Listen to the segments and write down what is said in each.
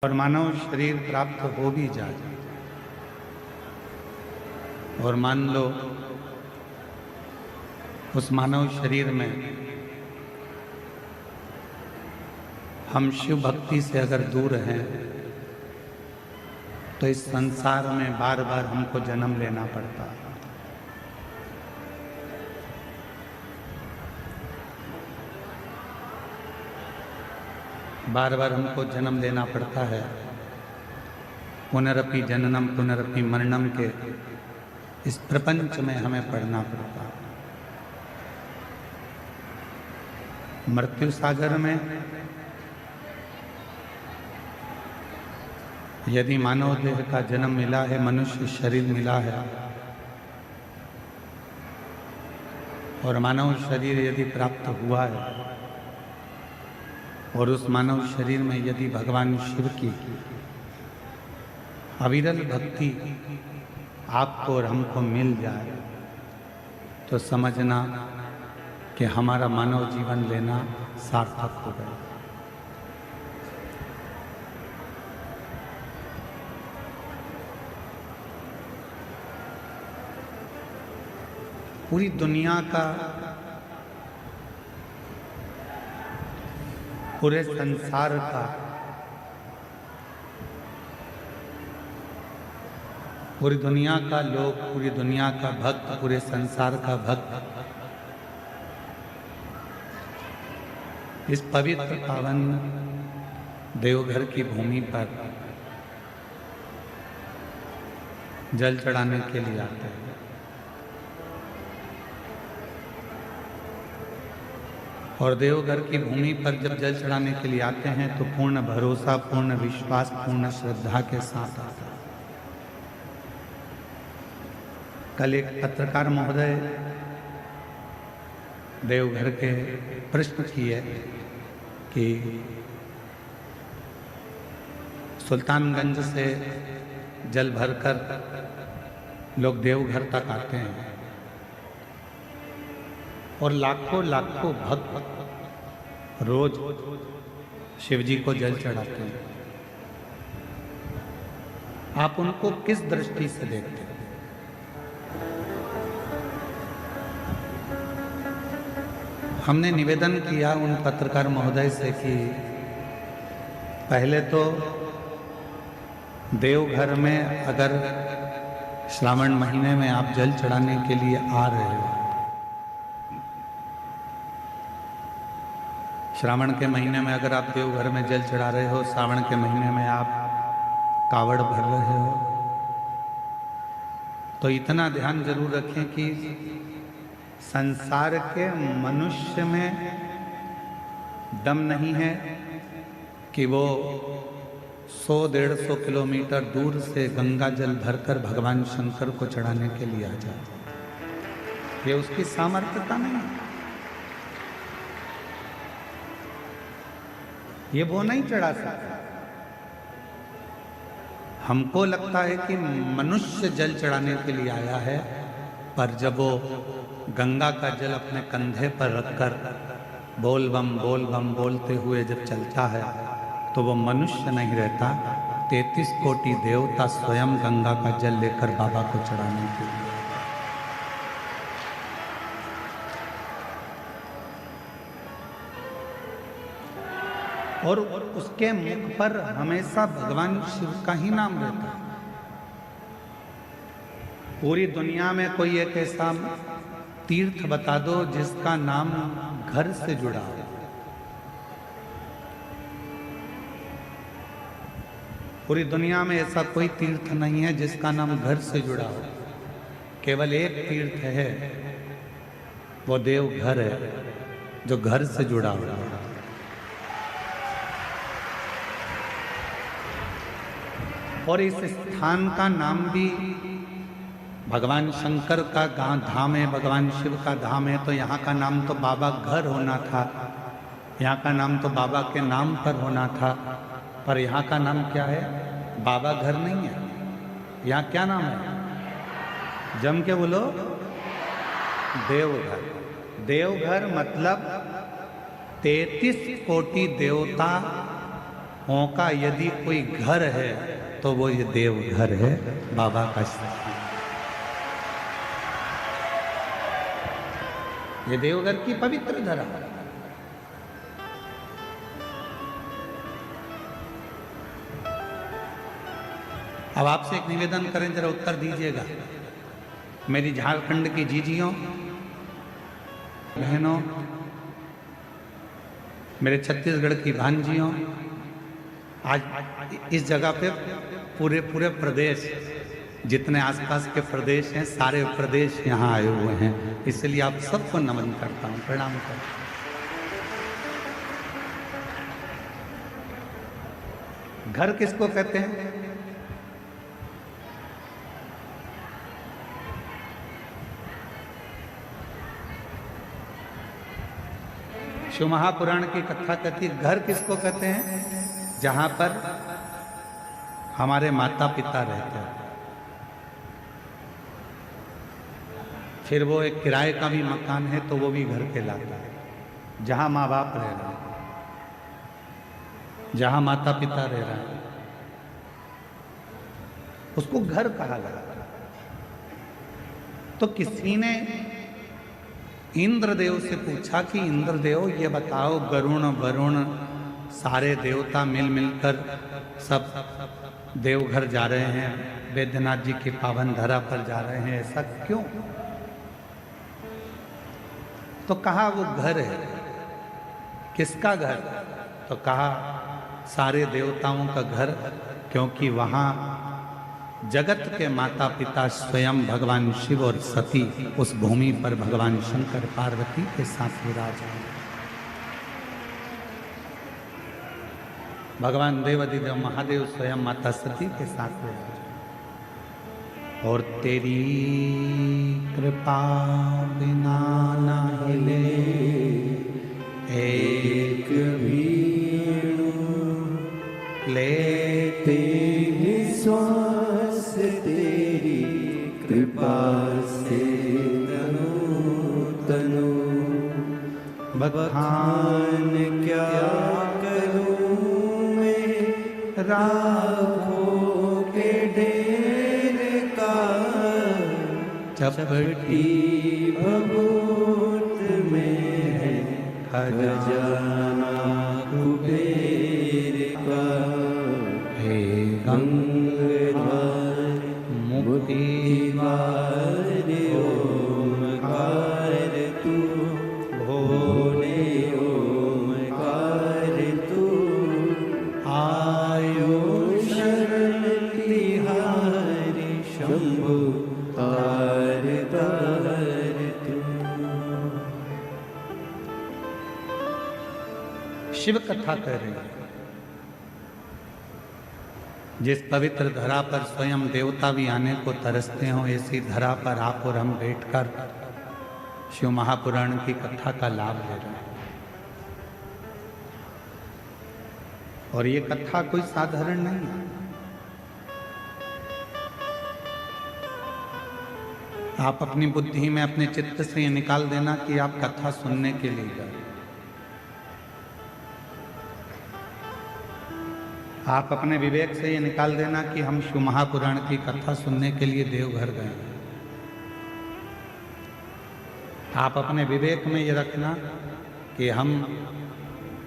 और मानव शरीर प्राप्त हो भी जाए और मान लो उस मानव शरीर में हम शिव भक्ति से अगर दूर हैं तो इस संसार में बार बार हमको जन्म लेना पड़ता है। बार बार हमको जन्म लेना पड़ता है। पुनरपि जननम पुनरपि मरणम के इस प्रपंच में हमें पढ़ना पड़ता है। मृत्यु सागर में यदि मानव देह का जन्म मिला है, मनुष्य शरीर मिला है और मानव शरीर यदि प्राप्त हुआ है और उस मानव शरीर में यदि भगवान शिव की अविरल भक्ति आपको और हमको मिल जाए तो समझना कि हमारा मानव जीवन लेना सार्थक हो गया। पूरी दुनिया का, पूरे संसार का, पूरी दुनिया का लोग, पूरी दुनिया का भक्त, पूरे संसार का भक्त इस पवित्र पावन देवघर की भूमि पर जल चढ़ाने के लिए आते हैं। और देवघर की भूमि पर जब जल चढ़ाने के लिए आते हैं तो पूर्ण भरोसा, पूर्ण विश्वास, पूर्ण श्रद्धा के साथ आते हैं। कल एक पत्रकार महोदय देवघर के प्रश्न किए कि सुल्तानगंज से जल भरकर लोग देवघर तक आते हैं और लाखों लाखों भक्त रोज शिव जी को जल चढ़ाते हैं। आप उनको किस दृष्टि से देखते हैं? हमने निवेदन किया उन पत्रकार महोदय से कि पहले तो देवघर में अगर श्रावण महीने में आप जल चढ़ाने के लिए आ रहे हो, श्रावण के महीने में अगर आप देवघर में जल चढ़ा रहे हो, श्रावण के महीने में आप कावड़ भर रहे हो, तो इतना ध्यान जरूर रखें कि संसार के मनुष्य में दम नहीं है कि वो 100-150 किलोमीटर दूर से गंगा जल भरकर भगवान शंकर को चढ़ाने के लिए आ जाए। ये उसकी सामर्थ्यता नहीं है। ये वो नहीं चढ़ा सकता। हमको लगता है कि मनुष्य जल चढ़ाने के लिए आया है, पर जब वो गंगा का जल अपने कंधे पर रखकर बोल बम बोलते हुए जब चलता है तो वो मनुष्य नहीं रहता, 33 कोटि देवता स्वयं गंगा का जल लेकर बाबा को चढ़ाने के लिए। और उसके मुख पर हमेशा भगवान शिव का ही नाम रहता है। पूरी दुनिया में कोई एक ऐसा तीर्थ बता दो जिसका नाम घर से जुड़ा हो। पूरी दुनिया में ऐसा कोई तीर्थ नहीं है जिसका नाम घर से जुड़ा हो। केवल एक तीर्थ है, वो देवघर है जो घर से जुड़ा हुआ है। और इस स्थान का नाम भी भगवान शंकर का धाम है, भगवान शिव का धाम है, तो यहाँ का नाम तो बाबा घर होना था, यहाँ का नाम तो बाबा के नाम पर होना था, पर यहाँ का नाम क्या है? बाबा घर नहीं है। यहाँ क्या नाम है? जम के बोलो, देवघर। देवघर मतलब 33 कोटि देवता का यदि कोई घर है तो वो ये देवघर है, बाबा का स्थान। ये देवघर की पवित्र धरा। अब आपसे एक निवेदन करें, जरा उत्तर दीजिएगा। मेरी झारखंड की जीजियों, बहनों, मेरे छत्तीसगढ़ की भांजियों, आज इस जगह पे पूरे प्रदेश, जितने आसपास के प्रदेश हैं, सारे प्रदेश यहाँ आए हुए हैं, इसलिए आप सबको नमन करता हूँ, प्रणाम करता हूँ। घर किसको कहते हैं? शिव महापुराण की कथा कहती है, घर किसको कहते हैं? जहां पर हमारे माता पिता रहते हैं। फिर वो एक किराए का भी मकान है तो वो भी घर कहलाता है। जहां माँ बाप रह रहे हैं, जहां माता पिता रह रहे हैं, उसको घर कहा जाता है। तो किसी ने इंद्रदेव से पूछा कि इंद्रदेव ये बताओ, गरुण वरुण सारे देवता मिलकर सब देवघर जा रहे हैं, वैद्यनाथ जी की पावन धरा पर जा रहे हैं, ऐसा क्यों? तो कहा वो घर है। किसका घर? तो कहा सारे देवताओं का घर, क्योंकि वहां जगत के माता पिता स्वयं भगवान शिव और सती उस भूमि पर भगवान शंकर पार्वती के साथ विराज हैं। भगवान देवाधिदेव महादेव स्वयं माता सती के साथ विराज। और तेरी कृपा बिना न हिले एक भी लेते श्वास, तेरी कृपा से तनु तनु बखान क्या करूं मैं राखों के ढेर का। चपटी भभूत में है खजाना कुबेर का। हे गंगाधर मुक्तिद्वार ओमकार तू, भोले ओमकार तू। आयो शरण तिहारी शंभु तार तार तू। शिव कथा कह रही है। जिस पवित्र धरा पर स्वयं देवता भी आने को तरसते हो, ऐसी धरा पर आप और हम बैठकर शिव महापुराण की कथा का लाभ ले रहे हैं। और ये कथा कोई साधारण नहीं है। आप अपनी बुद्धि में, अपने चित्त से ये निकाल देना कि आप कथा सुनने के लिए गए। आप अपने विवेक से ये निकाल देना कि हम शिव महापुराण की कथा सुनने के लिए देवघर गए। आप अपने विवेक में ये रखना कि हम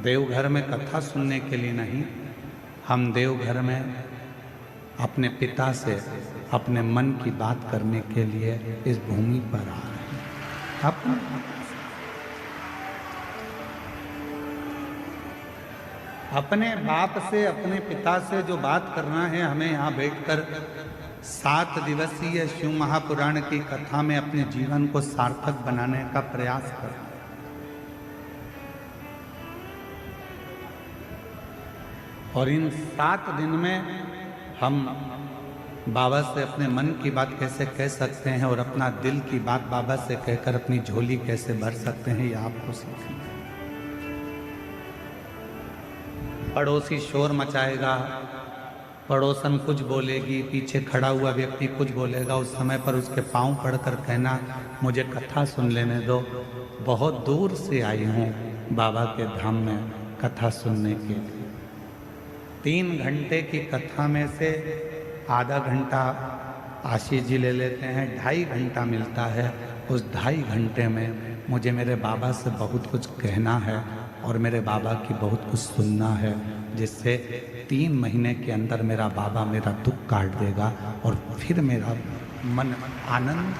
देवघर में कथा सुनने के लिए नहीं, हम देवघर में अपने पिता से अपने मन की बात करने के लिए इस भूमि पर आ रहे हैं। अपने बाप से, अपने पिता से जो बात करना है, हमें यहाँ बैठकर 7 दिवसीय शिव महापुराण की कथा में अपने जीवन को सार्थक बनाने का प्रयास करना। और इन 7 दिन में हम बाबा से अपने मन की बात कैसे कह सकते हैं और अपना दिल की बात बाबा से कहकर अपनी झोली कैसे भर सकते हैं, यह आपको सीखना। पड़ोसी शोर मचाएगा, पड़ोसन कुछ बोलेगी, पीछे खड़ा हुआ व्यक्ति कुछ बोलेगा, उस समय पर उसके पांव पड़कर कहना मुझे कथा सुन लेने दो, बहुत दूर से आई हूँ बाबा के धाम में कथा सुनने के लिए। 3 घंटे की कथा में से आधा घंटा आशीष जी ले लेते हैं, 2.5 घंटा मिलता है। उस 2.5 घंटे में मुझे मेरे बाबा से बहुत कुछ कहना है और मेरे बाबा की बहुत कुछ सुनना है, जिससे 3 महीने के अंदर मेरा बाबा मेरा दुख काट देगा और फिर मेरा मन आनंद,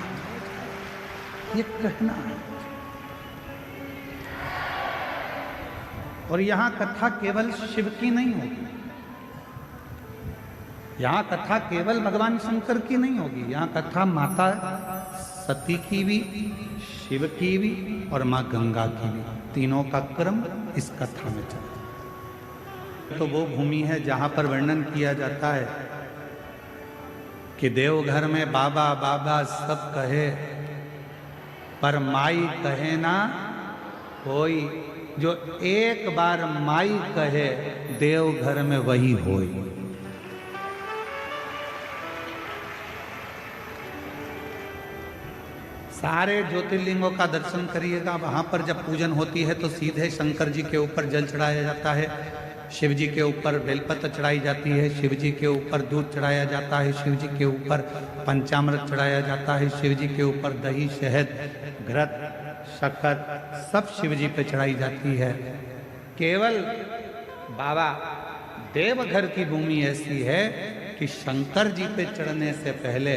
ये कहना है। और यहाँ कथा केवल शिव की नहीं होगी, यहाँ कथा केवल भगवान शंकर की नहीं होगी, यहाँ कथा माता सती की भी, शिव की भी और माँ गंगा की भी, तीनों का क्रम इस कथा में चलता है। तो वो भूमि है जहाँ पर वर्णन किया जाता है कि देवघर में बाबा बाबा सब कहे पर माई कहे ना कोई, जो एक बार माई कहे देवघर में वही होई। सारे ज्योतिर्लिंगों का दर्शन करिएगा, वहां पर जब पूजन होती है तो सीधे शंकर जी के ऊपर जल चढ़ाया जाता है, शिव जी के ऊपर बेलपत्र चढ़ाई जाती है, शिव जी के ऊपर दूध चढ़ाया जाता है, शिव जी के ऊपर पंचामृत चढ़ाया जाता है, शिव जी के ऊपर दही शहद घृत शक्कर सब शिव जी पे चढ़ाई जाती है। केवल बाबा देवघर की भूमि ऐसी है कि शंकर जी पे चढ़ने से पहले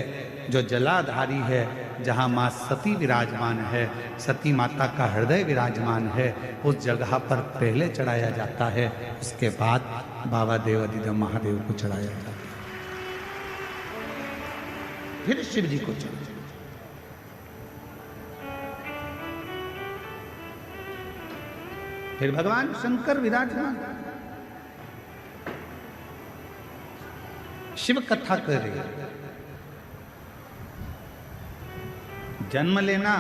जो जलाधारी है, जहाँ माँ सती विराजमान है, सती माता का हृदय विराजमान है, उस जगह पर पहले चढ़ाया जाता है, उसके बाद बाबा देवाधिदेव महादेव को चढ़ाया जाता है, फिर शिव जी को चढ़ाया। फिर भगवान शंकर विराजमान। शिव कथा कर रही है। जन्म लेना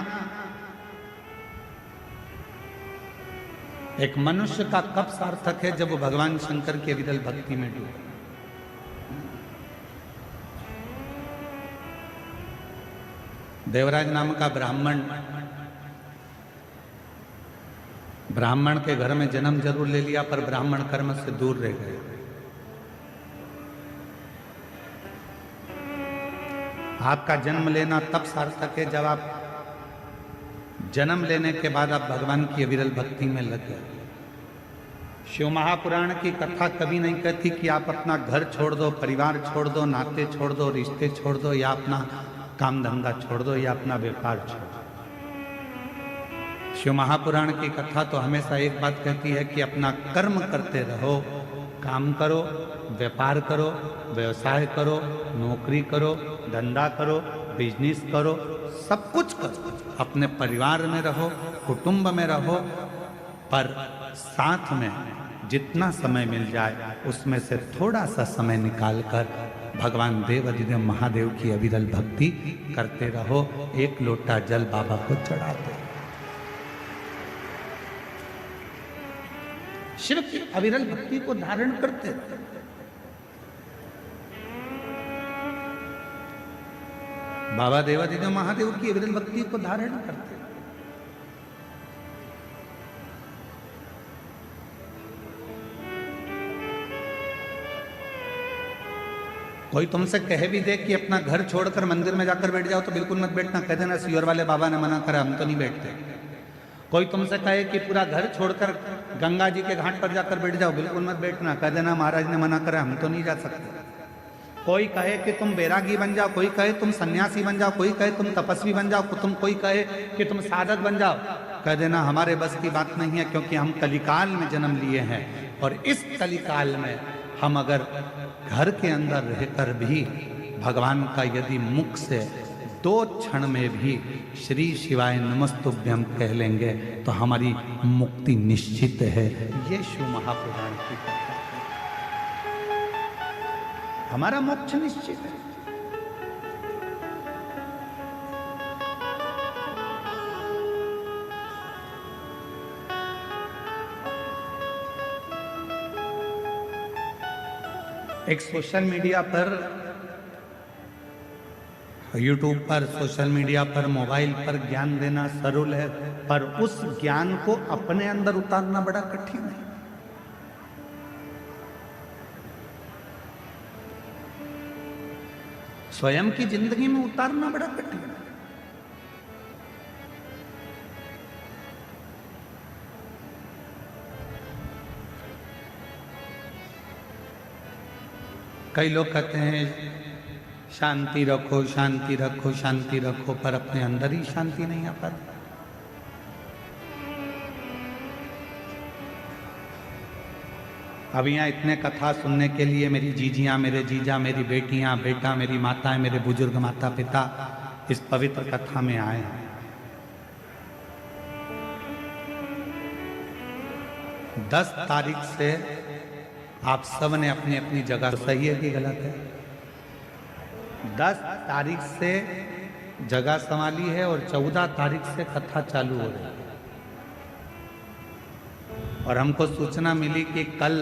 एक मनुष्य का कब सार्थक है, जब वो भगवान शंकर के विरल भक्ति में डूबे। देवराज नाम का ब्राह्मण के घर में जन्म जरूर ले लिया, पर ब्राह्मण कर्म से दूर रह गए। आपका जन्म लेना तब सार्थक है जब आप जन्म लेने के बाद आप भगवान की विरल भक्ति में लग गए। शिव महापुराण की कथा कभी नहीं कहती कि आप अपना घर छोड़ दो, परिवार छोड़ दो, नाते छोड़ दो, रिश्ते छोड़ दो, या अपना काम धंधा छोड़ दो, या अपना व्यापार छोड़ दो। शिव महापुराण की कथा तो हमेशा एक बात कहती है कि अपना कर्म करते रहो, काम करो, व्यापार करो, व्यवसाय करो, नौकरी करो, धंधा करो, बिजनेस करो, सब कुछ करो, अपने परिवार में रहो, कुटुंब में रहो, पर साथ में जितना समय मिल जाए उसमें से थोड़ा सा समय निकालकर भगवान देवाधिदेव महादेव की अविरल भक्ति करते रहो। एक लोटा जल बाबा को चढ़ा दो। शिव की अविरल भक्ति को धारण करते रहो। बाबा देवाधिदेव महादेव की अविरल भक्ति को धारण करते। कोई तुमसे कहे भी दे कि अपना घर छोड़कर मंदिर में जाकर बैठ जाओ तो बिल्कुल मत बैठना, कह देना सीवर वाले बाबा ने मना करा, हम तो नहीं बैठते। कोई तुमसे कहे कि पूरा घर छोड़कर गंगा जी के घाट पर जाकर बैठ जाओ, बिल्कुल मत बैठना, कह देना महाराज ने मना करा, हम तो नहीं जा सकते। कोई कहे कि तुम बैरागी बन जाओ, कोई कहे तुम सन्यासी बन जाओ, कोई कहे तुम तपस्वी बन जाओ, कोई कहे कि तुम साधक बन जाओ, कह देना हमारे बस की बात नहीं है, क्योंकि हम कलिकाल में जन्म लिए हैं। और इस कलिकाल में हम अगर घर के अंदर रहकर भी भगवान का यदि मुख से 2 क्षण में भी श्री शिवाय नमस्तुभ्यम कह लेंगे तो हमारी मुक्ति निश्चित है। ये शिव महापुराण की कथा, हमारा मोक्ष निश्चित है। एक सोशल मीडिया पर, यूट्यूब पर, सोशल मीडिया पर, मोबाइल पर ज्ञान देना सरल है, पर उस ज्ञान को अपने अंदर उतारना बड़ा कठिन है। स्वयं की जिंदगी में उतारना बड़ा कठिन है। कई लोग कहते हैं शांति रखो, शांति रखो, शांति रखो, पर अपने अंदर ही शांति नहीं आ पाती। अब यहाँ इतने कथा सुनने के लिए मेरी जीजियाँ, मेरे जीजा, मेरी बेटियाँ, बेटा, मेरी माताएं, मेरे बुजुर्ग माता पिता इस पवित्र कथा में आए हैं। 10 तारीख से आप सब ने अपनी अपनी जगह, सही है कि गलत है? 10 तारीख से जगह संभाली है और 14 तारीख से कथा चालू हो रही है। और हमको सूचना मिली कि कल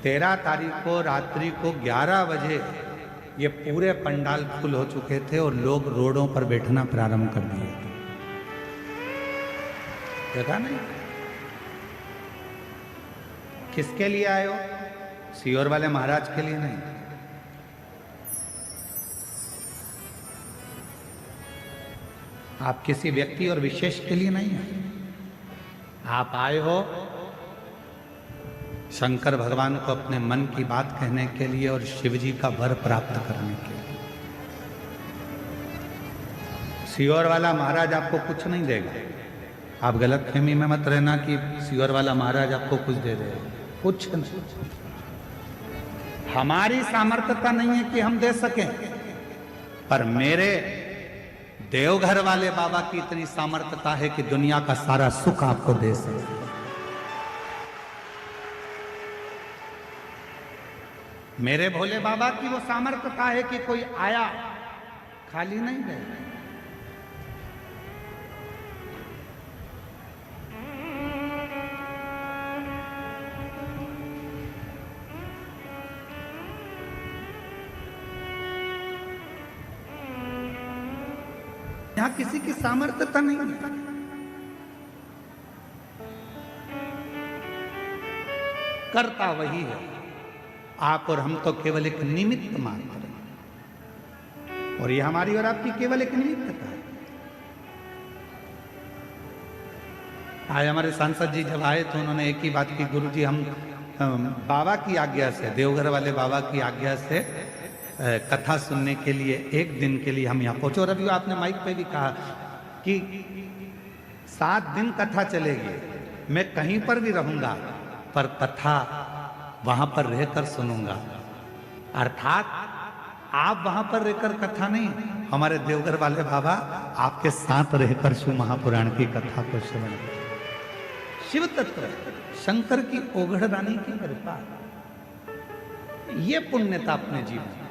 13 तारीख को रात्रि को 11 बजे ये पूरे पंडाल फुल हो चुके थे और लोग रोडों पर बैठना प्रारंभ कर दिए थे। देखा नहीं? किसके लिए आए हो? सीहोर वाले महाराज के लिए नहीं। आप किसी व्यक्ति और विशेष के लिए नहीं है। आप आए हो शंकर भगवान को अपने मन की बात कहने के लिए और शिव जी का वर प्राप्त करने के लिए। सीहोर वाला महाराज आपको कुछ नहीं देगा। आप गलतफहमी में मत रहना कि सीहोर वाला महाराज आपको कुछ दे देगा, कुछ नहीं। हमारी सामर्थ्यता नहीं है कि हम दे सकें, पर मेरे देवघर वाले बाबा की इतनी सामर्थ्यता है कि दुनिया का सारा सुख आपको दे सके। मेरे भोले बाबा की वो सामर्थ्यता है कि कोई आया खाली नहीं गए। यहां किसी की सामर्थ्यता नहीं है। करता वही है, आप और हम तो केवल एक निमित्त मात्र हैं। और ये हमारी और आपकी केवल एक निमित्तता है। आज हमारे सांसद जी जब आए तो उन्होंने एक ही बात की, गुरुजी हम बाबा की आज्ञा से, देवघर वाले बाबा की आज्ञा से कथा सुनने के लिए एक दिन के लिए हम यहाँ पहुंचे। और अभी आपने माइक पे भी कहा कि 7 दिन कथा चलेगी, मैं कहीं पर भी रहूंगा पर कथा वहां पर रहकर सुनूंगा। अर्थात आप वहां पर रहकर कथा नहीं, हमारे देवघर वाले बाबा आपके साथ रहकर शिव महापुराण की कथा को श्रवण। शिव तत्व शंकर की ओघड़ रानी की कृपा, ये पुण्यता अपने जीवन